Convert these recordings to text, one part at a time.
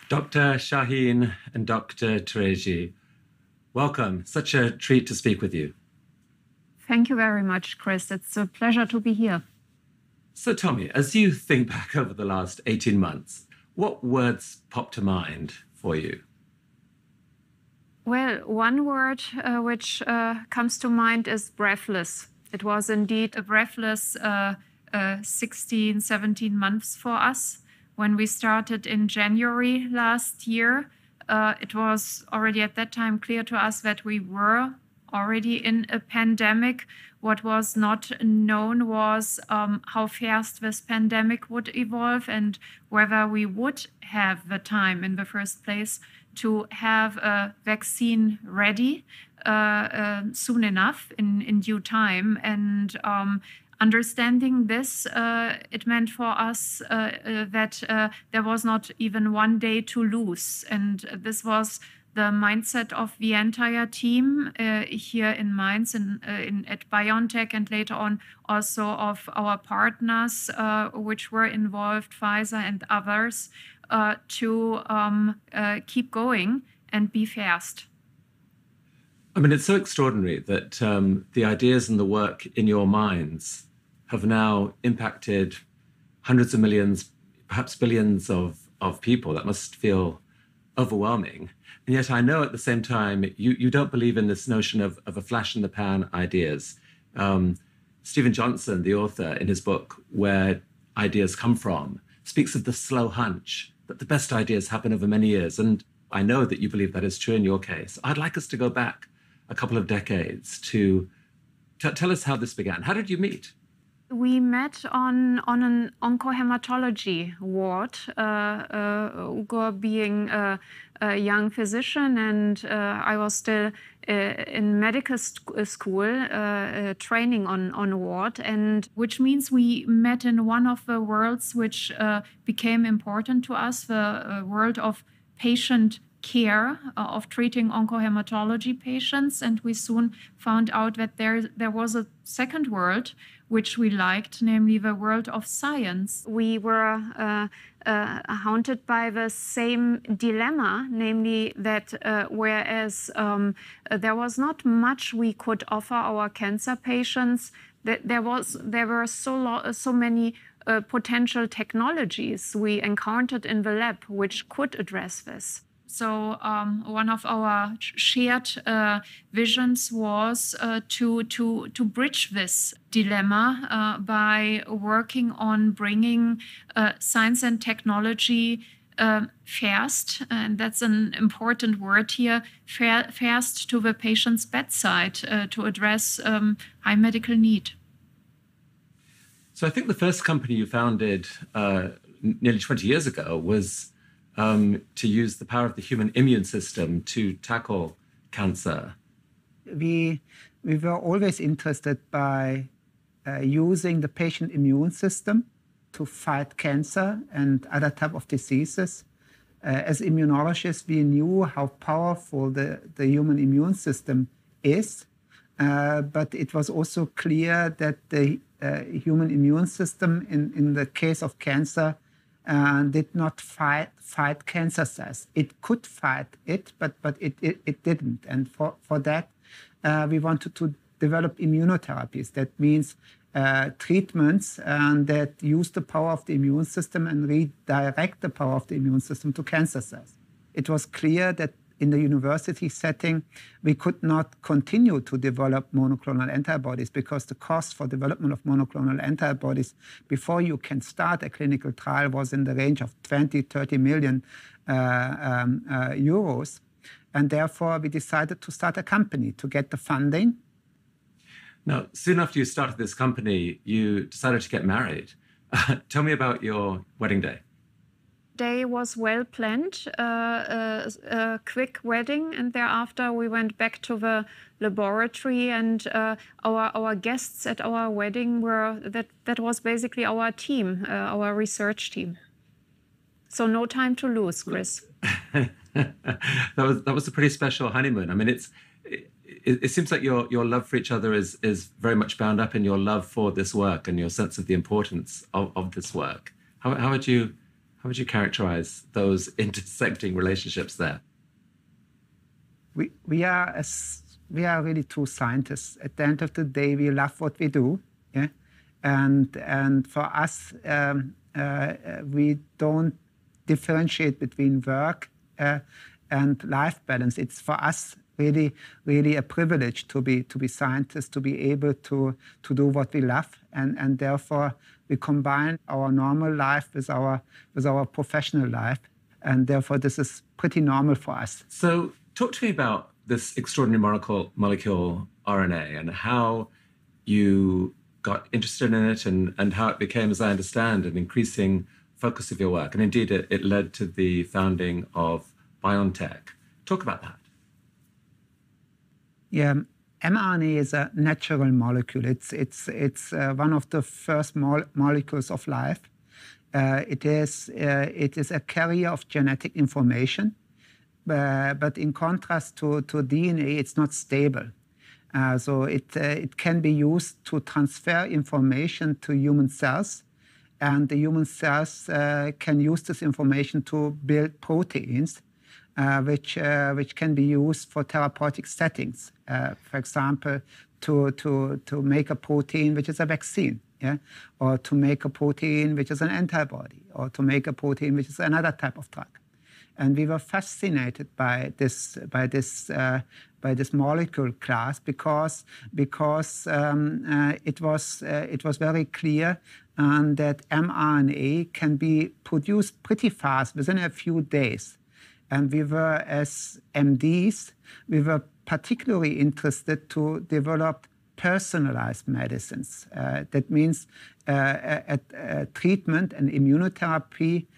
Dr. Shaheen and Dr. Tereji, welcome. Such a treat to speak with you. Thank you very much, Chris. It's a pleasure to be here. So tell me, as you think back over the last 18 months, what words pop to mind for you? Well, one word which comes to mind is breathless. It was indeed a breathless 16, 17 months for us. When we started in January last year, it was already at that time clear to us that we were already in a pandemic. What was not known was how fast this pandemic would evolve and whether we would have the time in the first place to have a vaccine ready soon enough in due time. And understanding this, it meant for us that there was not even one day to lose. And this was the mindset of the entire team here in Mainz at BioNTech, and later on also of our partners which were involved, Pfizer and others, to keep going and be fast. I mean, it's so extraordinary that the ideas and the work in your minds have now impacted hundreds of millions, perhaps billions of people. That must feel overwhelming. And yet I know at the same time, you don't believe in this notion of a flash-in-the-pan ideas. Stephen Johnson, the author, in his book, Where Ideas Come From, speaks of the slow hunch, that the best ideas happen over many years. And I know that you believe that is true in your case. I'd like us to go back a couple of decades to tell us how this began. How did you meet? We met on an oncohematology ward, Ugo being a young physician, and I was still in medical school training on ward, and which means we met in one of the worlds which became important to us, the world of patient care, of treating oncohematology patients. And we soon found out that there was a second world which we liked, namely the world of science. We were haunted by the same dilemma, namely that whereas there was not much we could offer our cancer patients, there were so many potential technologies we encountered in the lab which could address this. So one of our shared visions was to bridge this dilemma by working on bringing science and technology fast, and that's an important word here, fast to the patient's bedside to address high medical need. So I think the first company you founded nearly 20 years ago was to use the power of the human immune system to tackle cancer. We were always interested by using the patient immune system to fight cancer and other type of diseases. As immunologists, we knew how powerful the human immune system is, but it was also clear that the human immune system, in the case of cancer, did not fight cancer cells. It could fight it, but it didn't. And for that, we wanted to develop immunotherapies. That means treatments that use the power of the immune system and redirect the power of the immune system to cancer cells. It was clear that in the university setting, we could not continue to develop monoclonal antibodies because the cost for development of monoclonal antibodies before you can start a clinical trial was in the range of 20-30 million euros. And therefore, we decided to start a company to get the funding. Now, soon after you started this company, you decided to get married. Tell me about your wedding day. Day was well planned, a quick wedding, and thereafter we went back to the laboratory, and our guests at our wedding were that was basically our team, our research team. So no time to lose, Chris. that was a pretty special honeymoon. I mean, it seems like your love for each other is very much bound up in your love for this work and your sense of the importance of this work. How would you How would you characterize those intersecting relationships there? We are really two scientists. At the end of the day, we love what we do, yeah? And for us, we don't differentiate between work and life balance. It's for us really a privilege to be scientists, to be able to do what we love, and therefore we combine our normal life with our professional life, and therefore this is pretty normal for us. So talk to me about this extraordinary molecule RNA and how you got interested in it and how it became, as I understand, an increasing focus of your work. And indeed, it led to the founding of BioNTech. Talk about that. Yeah, mRNA is a natural molecule. It's one of the first molecules of life. It is a carrier of genetic information. But in contrast to DNA, it's not stable. So it can be used to transfer information to human cells, and the human cells can use this information to build proteins, which can be used for therapeutic settings. For example, to make a protein which is a vaccine, yeah, or to make a protein which is an antibody, or to make a protein which is another type of drug. And we were fascinated by this molecule class because it was very clear that mRNA can be produced pretty fast, within a few days. And we were, as MDs, we were particularly interested to develop personalized medicines. That means a treatment and immunotherapy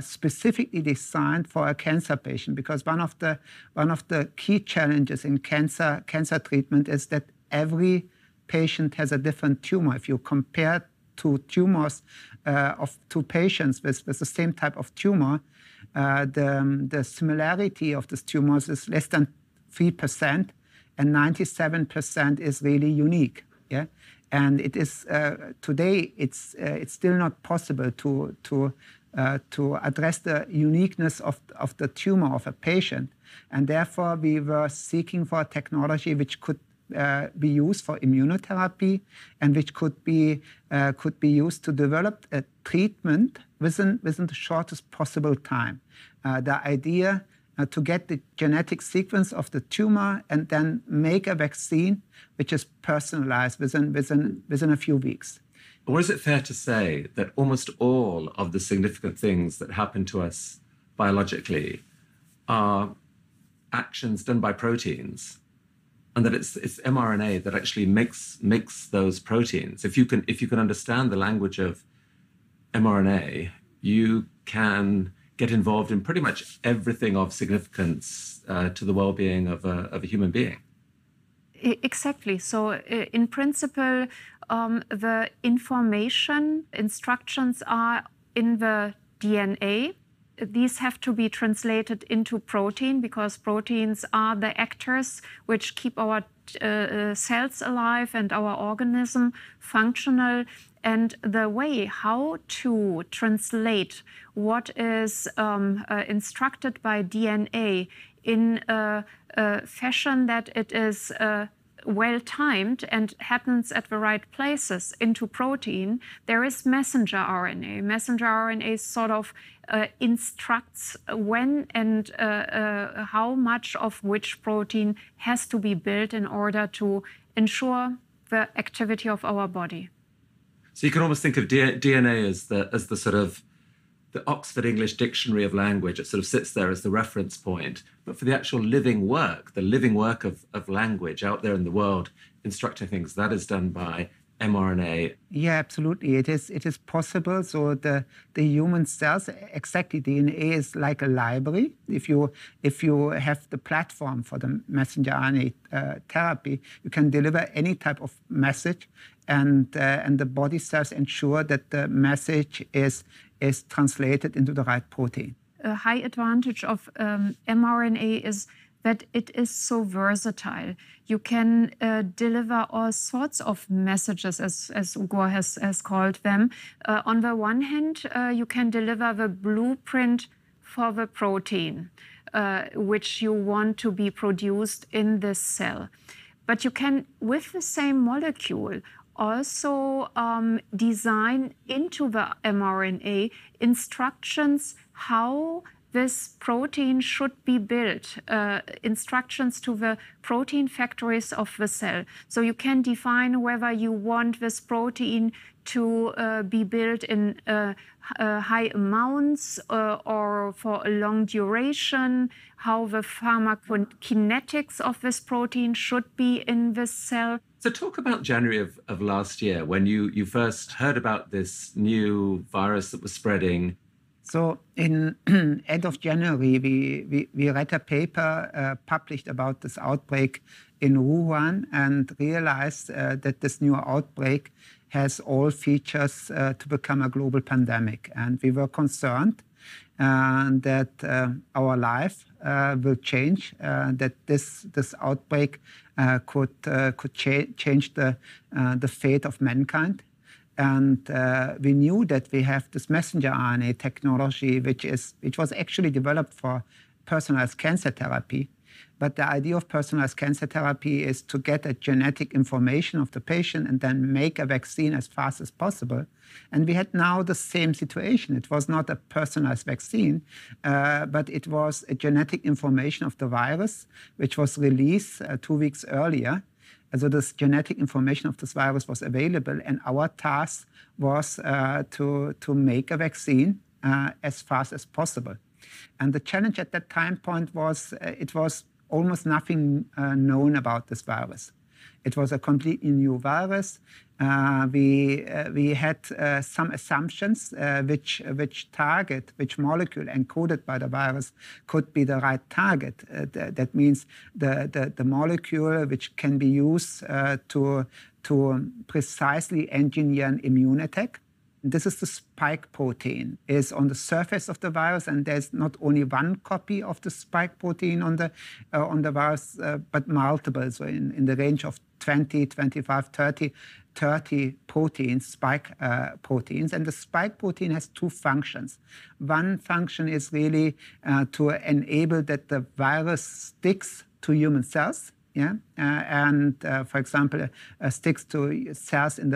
specifically designed for a cancer patient, because one of the key challenges in cancer treatment is that every patient has a different tumor. If you compare two tumors of two patients with the same type of tumor, the similarity of these tumors is less than 3%, and 97% is really unique. Yeah, and it is today it's still not possible to address the uniqueness of the tumor of a patient, and therefore we were seeking for a technology which could be used for immunotherapy and which could be used to develop a treatment within the shortest possible time. The idea to get the genetic sequence of the tumor and then make a vaccine which is personalized within a few weeks. Or is it fair to say that almost all of the significant things that happen to us biologically are actions done by proteins, and that it's mRNA that actually makes those proteins? If you can understand the language of mRNA, you can get involved in pretty much everything of significance to the well-being of a human being. Exactly. So in principle, the instructions are in the DNA. These have to be translated into protein, because proteins are the actors which keep our cells alive and our organism functional. And the way how to translate what is instructed by DNA in a fashion that it is well-timed and happens at the right places into protein, there is messenger RNA. Messenger RNA sort of instructs when and how much of which protein has to be built in order to ensure the activity of our body. So you can almost think of DNA as the sort of the Oxford English Dictionary of Language. It sort of sits there as the reference point. But for the actual living work, the living work of language out there in the world, instructing things, that is done by mRNA. Yeah, absolutely. It is possible. So the human cells, exactly, DNA is like a library. If you have the platform for the messenger RNA therapy, you can deliver any type of message, and the body cells ensure that the message is translated into the right protein. A high advantage of mRNA is that it is so versatile. You can deliver all sorts of messages, as Ugo has called them. On the one hand, you can deliver the blueprint for the protein, which you want to be produced in this cell. But you can, with the same molecule, also design into the mRNA instructions how this protein should be built, instructions to the protein factories of the cell. So you can define whether you want this protein to be built in high amounts or for a long duration, how the pharmacokinetics of this protein should be in this cell. So talk about January of last year, when you first heard about this new virus that was spreading. So in end of January, we read a paper published about this outbreak in Wuhan and realized that this new outbreak has all features to become a global pandemic. And we were concerned that our life will change, that this outbreak could change the fate of mankind. And we knew that we have this messenger RNA technology, which was actually developed for personalized cancer therapy. But the idea of personalized cancer therapy is to get a genetic information of the patient and then make a vaccine as fast as possible. And we had now the same situation. It was not a personalized vaccine, but it was a genetic information of the virus, which was released 2 weeks earlier. So this genetic information of this virus was available, and our task was to make a vaccine as fast as possible. And the challenge at that time point was it was almost nothing known about this virus. It was a completely new virus. We had some assumptions which molecule encoded by the virus could be the right target. That means the molecule which can be used to precisely engineer an immune attack. This is the spike protein. It's on the surface of the virus, and there's not only one copy of the spike protein on the virus, but multiple. So in the range of 20, 25, 30 proteins, spike proteins. And the spike protein has two functions. One function is really to enable that the virus sticks to human cells. Yeah, and for example, sticks to cells in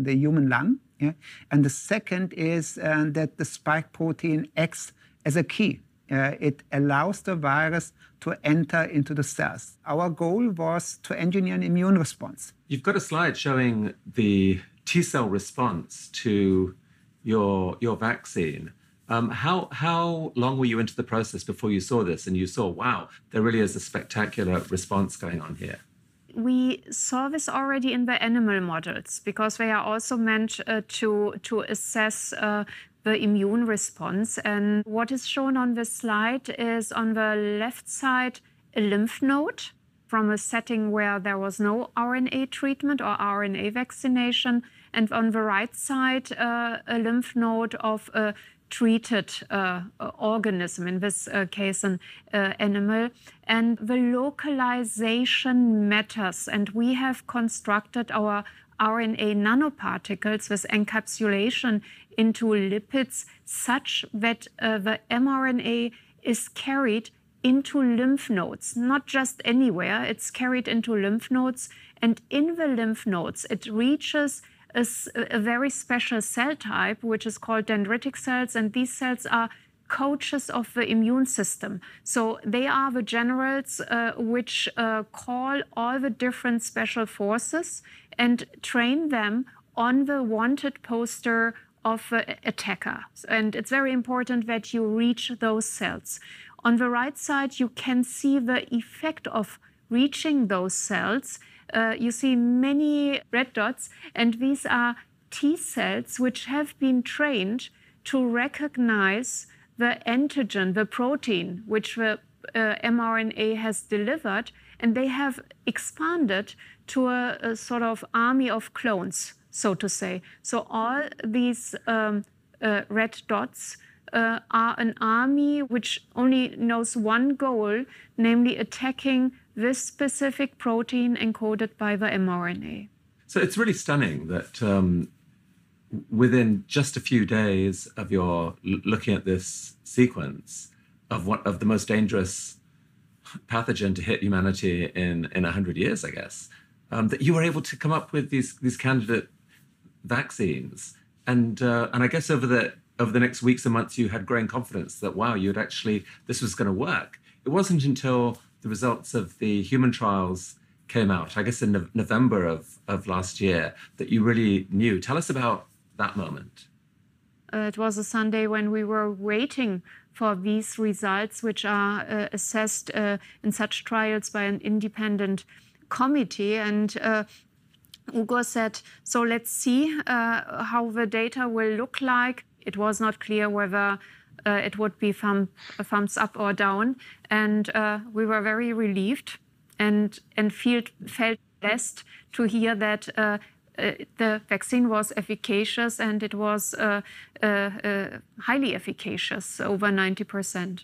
the human lung. Yeah, and the second is that the spike protein acts as a key. It allows the virus to enter into the cells. Our goal was to engineer an immune response. You've got a slide showing the T-cell response to your vaccine. How long were you into the process before you saw this and you saw, wow, there really is a spectacular response going on here? We saw this already in the animal models because they are also meant to assess the immune response. And what is shown on this slide is on the left side a lymph node from a setting where there was no RNA treatment or RNA vaccination, and on the right side a lymph node of a treated organism, in this case an animal. And the localization matters, and we have constructed our RNA nanoparticles with encapsulation into lipids such that the mRNA is carried into lymph nodes, not just anywhere, it's carried into lymph nodes, and in the lymph nodes it reaches a very special cell type, which is called dendritic cells, and these cells are coaches of the immune system. So they are the generals which call all the different special forces and train them on the wanted poster of the attacker. And it's very important that you reach those cells. On the right side, you can see the effect of reaching those cells. You see many red dots, and these are T cells which have been trained to recognize the antigen, the protein, which the mRNA has delivered, and they have expanded to a sort of army of clones, so to say. So all these red dots are an army which only knows one goal, namely attacking this specific protein encoded by the mRNA. So it's really stunning that within just a few days of your looking at this sequence of the most dangerous pathogen to hit humanity in 100 years, I guess, that you were able to come up with these candidate vaccines. And I guess over the next weeks and months, you had growing confidence that, wow, this was going to work. It wasn't until the results of the human trials came out, I guess in November of last year, that you really knew. Tell us about that moment. It was a Sunday when we were waiting for these results, which are assessed in such trials by an independent committee. And Ugo said, so let's see how the data will look like. It was not clear whether it would be thumbs up or down. And we were very relieved and felt blessed to hear that the vaccine was efficacious, and it was highly efficacious, over 90%.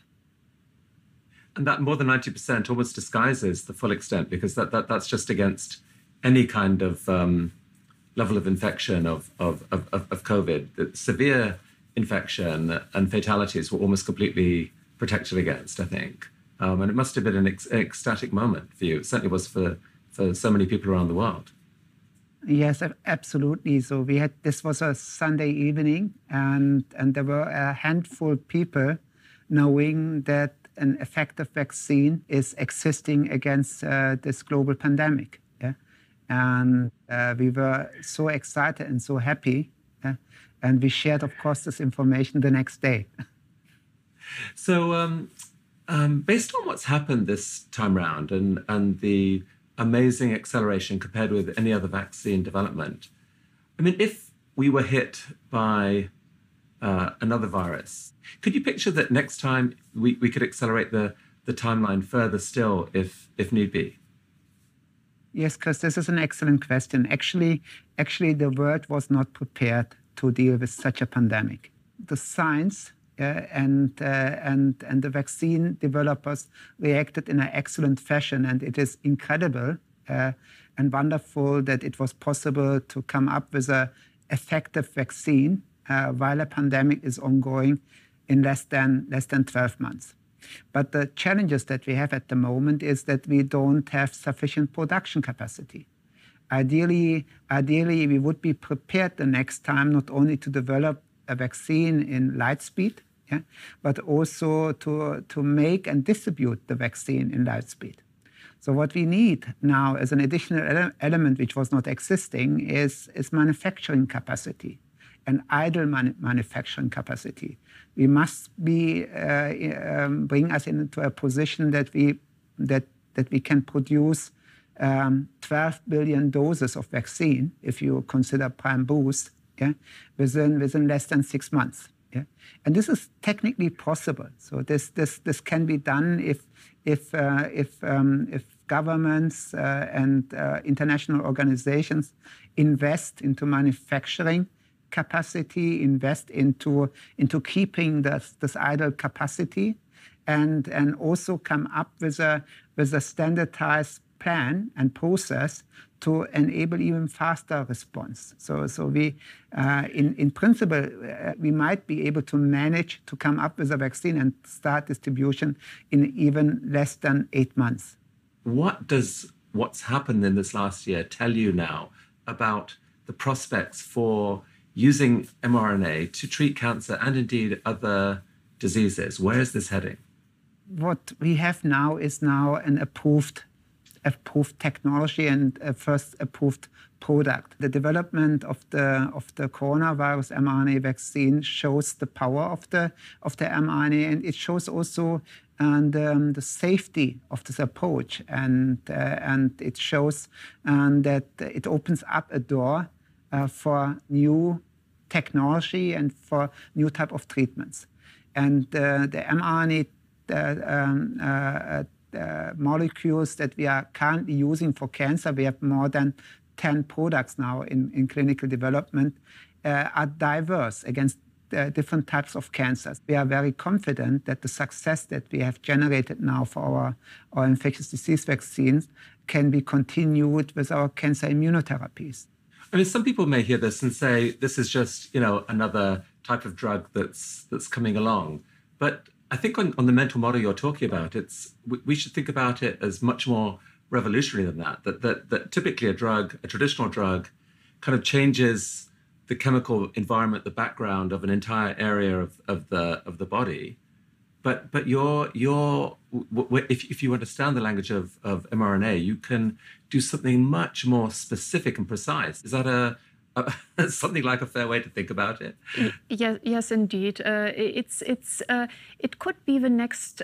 And that more than 90% almost disguises the full extent, because that's just against any kind of level of infection of COVID. The severe infection and fatalities were almost completely protected against, I think. And it must have been an ecstatic moment for you. It certainly was for so many people around the world. Yes, absolutely. So this was a Sunday evening, and there were a handful of people knowing that an effective vaccine is existing against this global pandemic. Yeah? And we were so excited and so happy. Yeah? And we shared, of course, this information the next day. So based on what's happened this time around and the amazing acceleration compared with any other vaccine development, I mean, if we were hit by another virus, could you picture that next time we could accelerate the timeline further still if need be? Yes, Chris, this is an excellent question. Actually, the world was not prepared to deal with such a pandemic. The science and the vaccine developers reacted in an excellent fashion, and it is incredible and wonderful that it was possible to come up with an effective vaccine while a pandemic is ongoing in less than 12 months. But the challenges that we have at the moment is that we don't have sufficient production capacity. Ideally, we would be prepared the next time not only to develop a vaccine in light speed, yeah, but also to make and distribute the vaccine in light speed. So what we need now as an additional element which was not existing is manufacturing capacity and idle manufacturing capacity. We must bring us into a position that we can produce 12 billion doses of vaccine, if you consider prime boost, yeah, within less than 6 months. Yeah? And this is technically possible. So this can be done if governments and international organizations invest into manufacturing capacity, invest into keeping this idle capacity, and also come up with a standardized plan and process to enable even faster response. So we, in principle, we might be able to manage to come up with a vaccine and start distribution in even less than 8 months. What does what's happened in this last year tell you now about the prospects for using mRNA to treat cancer and indeed other diseases? Where is this heading? What we have now is an approved technology and a first approved product. The development of the coronavirus mRNA vaccine shows the power of the mRNA, and it shows also the safety of this approach, and it shows that it opens up a door for new technology and for new type of treatments. And the mRNA molecules that we are currently using for cancer, we have more than 10 products now in clinical development, are diverse against different types of cancers. We are very confident that the success that we have generated now for our infectious disease vaccines can be continued with our cancer immunotherapies. I mean, some people may hear this and say, this is just, another type of drug that's coming along. But I think on the mental model you're talking about, we should think about it as much more revolutionary than that. That typically a traditional drug, kind of changes the chemical environment, the background of an entire area of the body. But if you understand the language of mRNA, you can do something much more specific and precise. Is that something like a fair way to think about it? Yes, indeed. It could be the next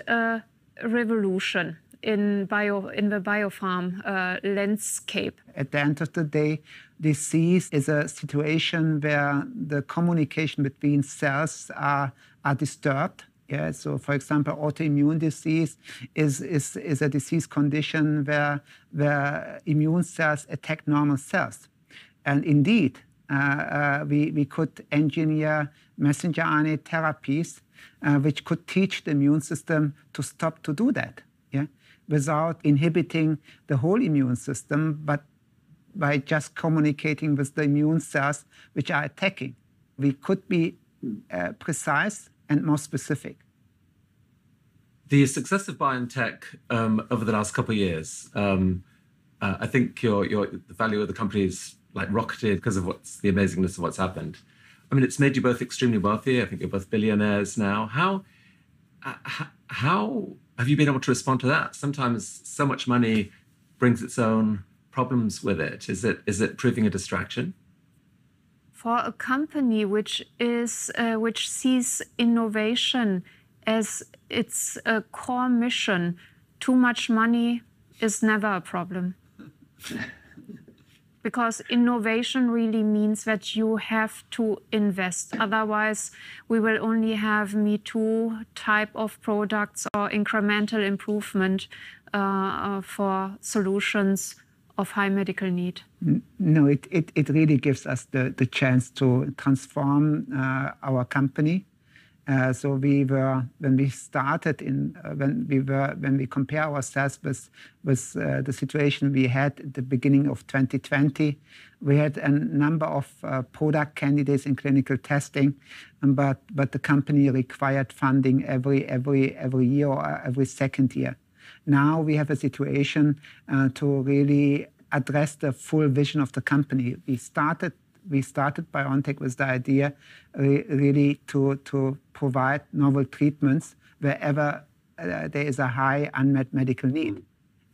revolution in the biopharm landscape. At the end of the day, disease is a situation where the communication between cells are disturbed. Yeah, so for example, autoimmune disease is a disease condition where immune cells attack normal cells. And indeed, we could engineer messenger RNA therapies which could teach the immune system to stop to do that, yeah, without inhibiting the whole immune system, but by just communicating with the immune cells which are attacking. We could be precise and more specific. The success of BioNTech over the last couple of years, I think the value of the company's rocketed because of the amazingness of what's happened. I mean, it's made you both extremely wealthy. I think you're both billionaires now. How have you been able to respond to that? Sometimes so much money brings its own problems with it. Is it proving a distraction? For a company which sees innovation as its core mission, too much money is never a problem. Because innovation really means that you have to invest. Otherwise, we will only have Me Too type of products or incremental improvement for solutions of high medical need. No, it really gives us the chance to transform our company. So when we started when we compare ourselves with the situation we had at the beginning of 2020, we had a number of product candidates in clinical testing, but the company required funding every year or every second year. Now we have a situation to really address the full vision of the company. We started BioNTech with the idea really to provide novel treatments wherever there is a high unmet medical need.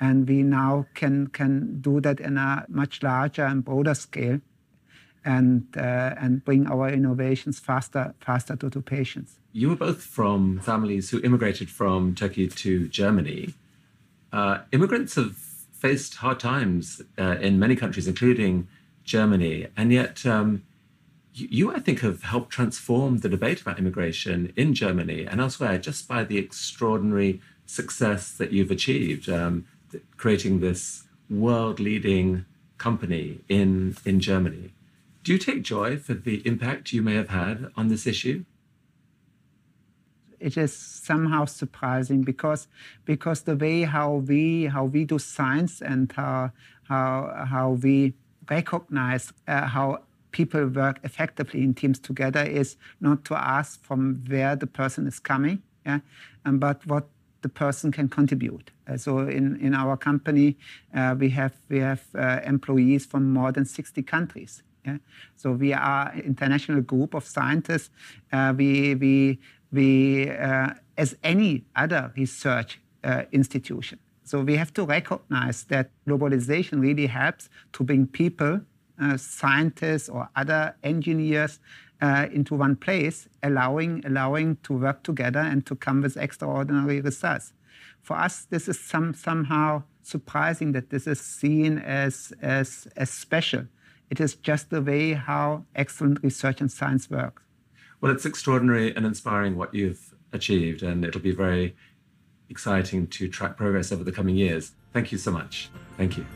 And we now can do that in a much larger and broader scale and bring our innovations faster to patients. You were both from families who immigrated from Turkey to Germany. Immigrants have faced hard times in many countries, including Germany, and yet you, I think, have helped transform the debate about immigration in Germany and elsewhere just by the extraordinary success that you've achieved, creating this world-leading company in Germany. Do you take joy for the impact you may have had on this issue? It is somehow surprising because the way how we do science and how we recognize how people work effectively in teams together is not to ask from where the person is coming, yeah, but what the person can contribute. So in our company, we have employees from more than 60 countries. Yeah? So we are an international group of scientists. We as any other research institution. So we have to recognize that globalization really helps to bring people, scientists or other engineers into one place, allowing to work together and to come with extraordinary results. For us, this is somehow surprising that this is seen as special. It is just the way how excellent research and science works. Well, it's extraordinary and inspiring what you've achieved, and it'll be very exciting to track progress over the coming years. Thank you so much. Thank you.